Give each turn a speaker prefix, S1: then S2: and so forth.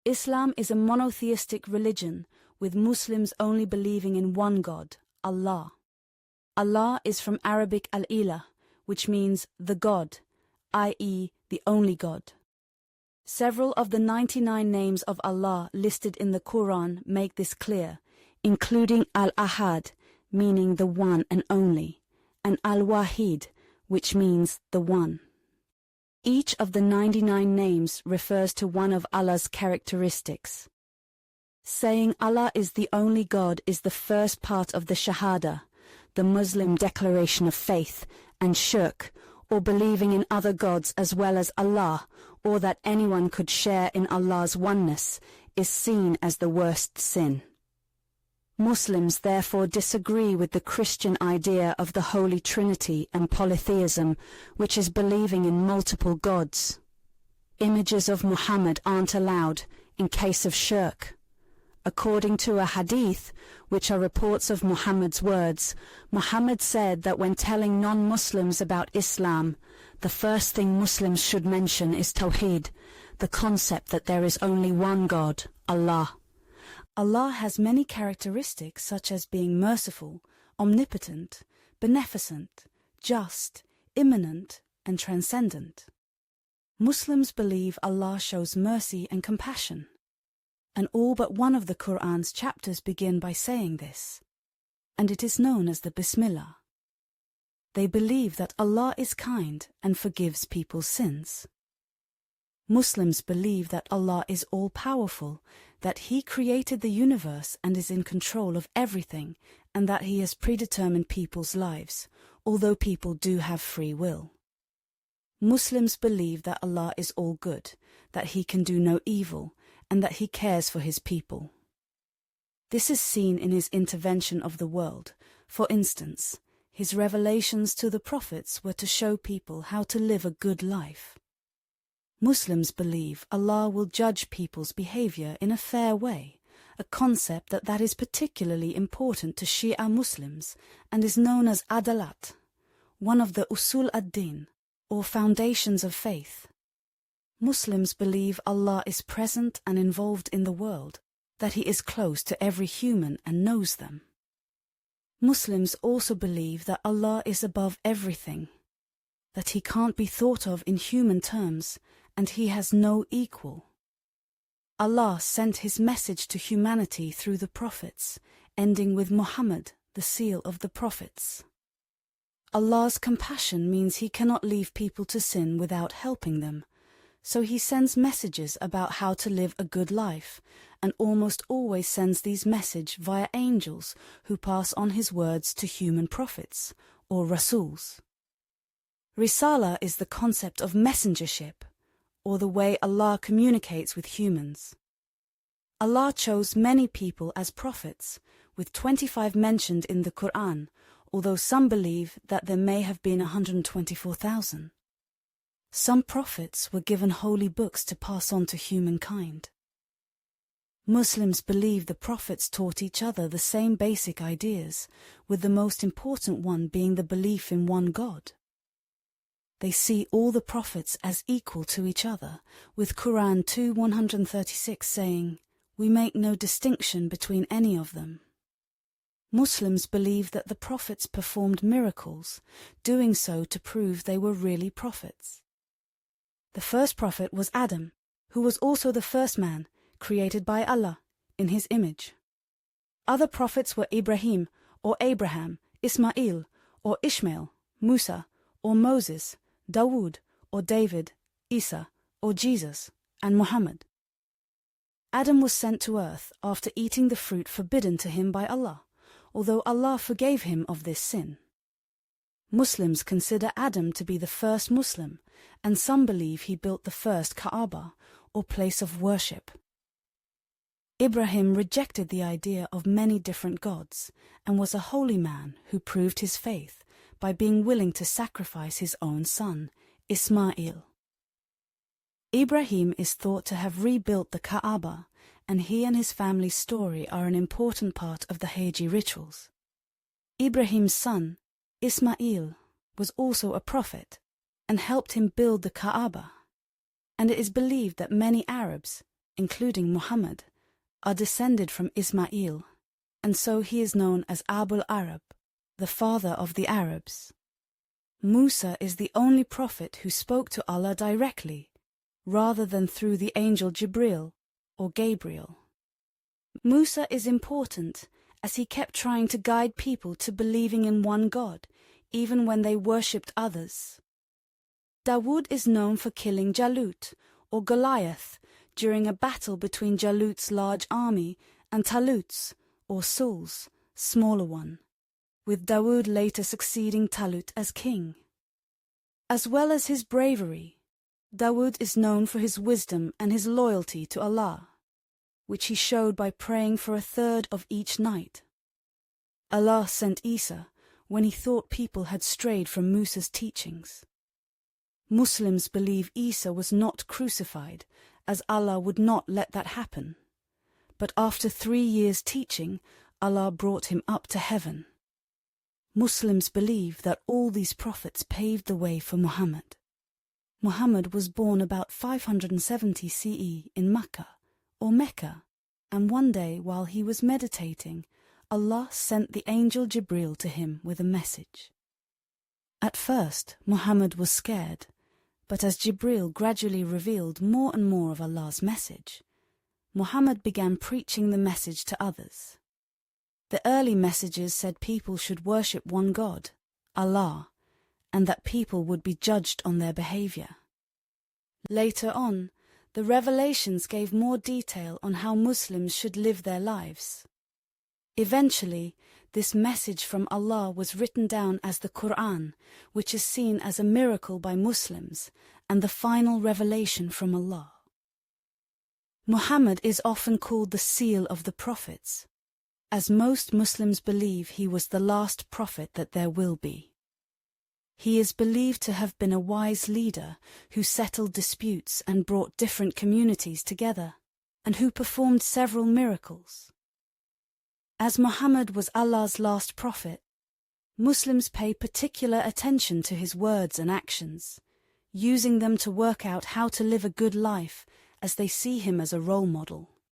S1: Islam is a monotheistic religion, with Muslims only believing in one God, Allah. Allah is from Arabic al-ilah, which means the God, i.e. the only God. Several of the 99 names of Allah listed in the Quran make this clear, including Al-Ahad, meaning the one and only, and Al-Wahid, which means the one. Each of the 99 names refers to one of Allah's characteristics. Saying Allah is the only God is the first part of the Shahada, the Muslim declaration of faith, and shirk, or believing in other gods as well as Allah, or that anyone could share in Allah's oneness, is seen as the worst sin. Muslims therefore disagree with the Christian idea of the Holy Trinity and polytheism, which is believing in multiple gods. Images of Muhammad aren't allowed in case of shirk. According to a hadith, which are reports of Muhammad's words, Muhammad said that when telling non-Muslims about Islam, the first thing Muslims should mention is Tawheed, the concept that there is only one God, Allah. Allah has many characteristics such as being merciful, omnipotent, beneficent, just, immanent, and transcendent. Muslims believe Allah shows mercy and compassion, and all but one of the Quran's chapters begin by saying this, and it is known as the Bismillah. They believe that Allah is kind and forgives people's sins. Muslims believe that Allah is all-powerful, that He created the universe and is in control of everything, and that He has predetermined people's lives, although people do have free will. Muslims believe that Allah is all good, that He can do no evil, and that He cares for His people. This is seen in His intervention of the world. For instance, His revelations to the prophets were to show people how to live a good life. Muslims believe Allah will judge people's behavior in a fair way, a concept that is particularly important to Shia Muslims and is known as Adalat, one of the Usul ad-Din, or foundations of faith. Muslims believe Allah is present and involved in the world, that He is close to every human and knows them. Muslims also believe that Allah is above everything, that He can't be thought of in human terms, and He has no equal. Allah sent His message to humanity through the prophets, ending with Muhammad, the seal of the prophets. Allah's compassion means He cannot leave people to sin without helping them, so He sends messages about how to live a good life, and almost always sends these messages via angels who pass on His words to human prophets, or Rasuls. Risala is the concept of messengership, or the way Allah communicates with humans. Allah chose many people as prophets, with 25 mentioned in the Quran, although some believe that there may have been 124,000. Some prophets were given holy books to pass on to humankind. Muslims believe the prophets taught each other the same basic ideas, with the most important one being the belief in one God. They see all the prophets as equal to each other, with Quran 2:136 saying, "We make no distinction between any of them." Muslims believe that the prophets performed miracles, doing so to prove they were really prophets. The first prophet was Adam, who was also the first man, created by Allah, in His image. Other prophets were Ibrahim, or Abraham, Ismail, or Ishmael, Musa, or Moses, Dawood, or David, Isa, or Jesus, and Muhammad. Adam was sent to earth after eating the fruit forbidden to him by Allah, although Allah forgave him of this sin. Muslims consider Adam to be the first Muslim, and some believe he built the first Kaaba, or place of worship. Ibrahim rejected the idea of many different gods, and was a holy man who proved his faith by being willing to sacrifice his own son, Ismail. Ibrahim is thought to have rebuilt the Kaaba, and he and his family's story are an important part of the Hajj rituals. Ibrahim's son, Ismail, was also a prophet, and helped him build the Kaaba, and it is believed that many Arabs, including Muhammad, are descended from Ismail, and so he is known as Abul Arab, the father of the Arabs. Musa is the only prophet who spoke to Allah directly, rather than through the angel Jibril or Gabriel. Musa is important as he kept trying to guide people to believing in one God, even when they worshipped others. Dawood is known for killing Jalut, or Goliath, during a battle between Jalut's large army and Talut's, or Saul's, smaller one, with Dawood later succeeding Talut as king. As well as his bravery, Dawood is known for his wisdom and his loyalty to Allah, which he showed by praying for a third of each night. Allah sent Isa when he thought people had strayed from Musa's teachings. Muslims believe Isa was not crucified, as Allah would not let that happen. But after 3 years teaching, Allah brought him up to heaven. Muslims believe that all these prophets paved the way for Muhammad. Muhammad was born about 570 CE in Makkah, or Mecca, and one day while he was meditating, Allah sent the angel Jibril to him with a message. At first, Muhammad was scared, but as Jibril gradually revealed more and more of Allah's message, Muhammad began preaching the message to others. The early messages said people should worship one God, Allah, and that people would be judged on their behavior. Later on, the revelations gave more detail on how Muslims should live their lives. Eventually, this message from Allah was written down as the Quran, which is seen as a miracle by Muslims and the final revelation from Allah. Muhammad is often called the seal of the prophets, as most Muslims believe he was the last prophet that there will be. He is believed to have been a wise leader who settled disputes and brought different communities together, and who performed several miracles. As Muhammad was Allah's last prophet, Muslims pay particular attention to his words and actions, using them to work out how to live a good life as they see him as a role model.